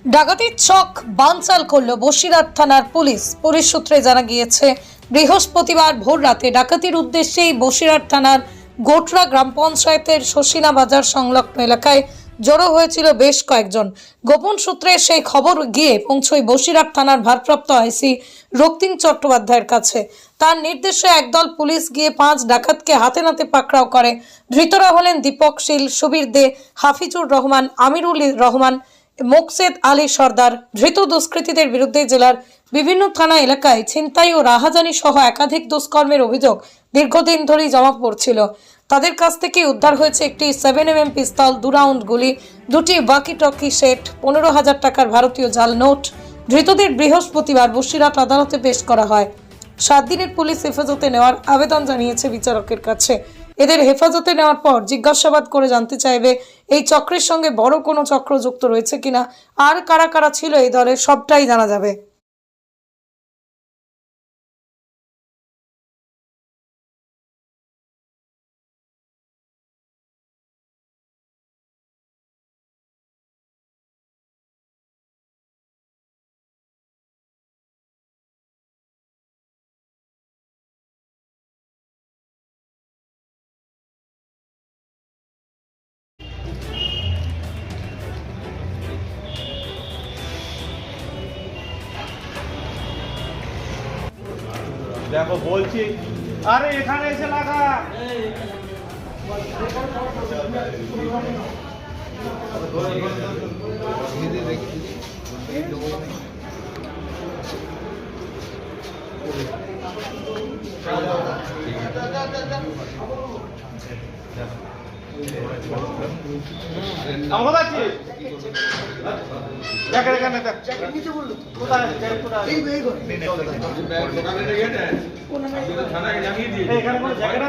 ডাকাতির ছক বানচাল করল বসিরহাট থানার পুলিশ। পুলিশ সূত্রে জানা গিয়েছে, বৃহস্পতিবার ভোর রাতে ডাকাতির উদ্দেশ্যেই বসিরহাট থানার গোটরা গ্রাম পঞ্চায়েতের শশিনা বাজার সংলগ্ন এলাকায় জড়ো হয়েছিল বেশ কয়েকজন। গোপন সূত্রে সেই খবর গিয়ে পৌঁছয় বসিরহাট থানার ভারপ্রাপ্ত আইসি রক্তিম চট্টোপাধ্যায়ের কাছে। তার নির্দেশে একদল পুলিশ গিয়ে 5 ডাকাতকে হাতে নাতে পাকড়াও করে। ধৃতরা হলেন দীপক শীল, সুবীর দে, হাফিজুর রহমান, আমিরুল রহমান, মোকসেদ আলী সর্দার। ধৃত দুষ্কৃতীদের বিরুদ্ধে জেলার বিভিন্ন থানা এলাকায় ছিনতাই ও রাহাজানি সহ একাধিক দুষ্কর্মের অভিযোগ দীর্ঘদিন ধরেই জমা পড়ছিল। তাদের কাছ থেকে উদ্ধার হয়েছে একটি 7mm পিস্তল, 2 রাউন্ড গুলি, 2টি ওয়াকি টকি সেট, 15,000 টাকার ভারতীয় জাল নোট। ধৃতদের বৃহস্পতিবার বসিরহাট আদালতে পেশ করা হয়। 7 দিনের পুলিশ হেফাজতে নেওয়ার আবেদন জানিয়েছে বিচারকের কাছে। এদের হেফাজতে নেওয়ার পর জিজ্ঞাসাবাদ করে জানতে চাইবে এই চক্রের সঙ্গে বড় কোনো চক্র যুক্ত রয়েছে কিনা, আর কারা কারা ছিল এই দলে, সবটাই জানা যাবে। দেখো বলছি, আরে এখানে এসে লাগা। আমরা আছি দেখেন এখানে দেখ কোথায় এই দোকানে গিয়ে কোন থানায় জানিয়ে দিয়ে এখানে কোনো জায়গা না।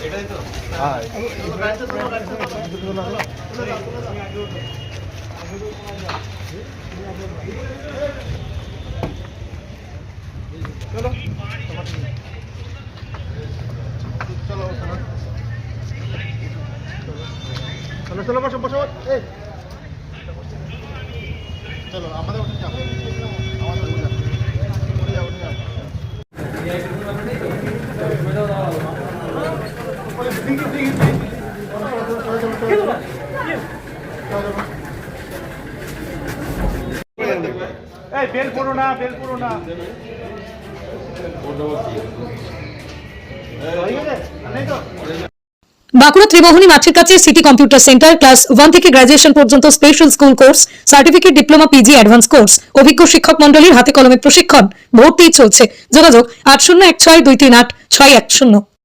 এটাই তো চলো চলো চলো চলো বসো বসো এই চলো আমাদের ওখানে যাবো আমাদের ওখানে যাবো বেল করো না বেল করো না। বাঁকুড়া ত্রিমোহনী মাঠের কাছে সিটি কম্পিউটার সেন্টার ক্লাস 1 থেকে গ্রাজুয়েশন পর্যন্ত special school course, certificate, diploma, PG, advance course, অভিজ্ঞ শিক্ষক মন্ডলীর হাতে কলমে প্রশিক্ষণ। ভর্তি চলছে। যোগাযোগ 8016238610।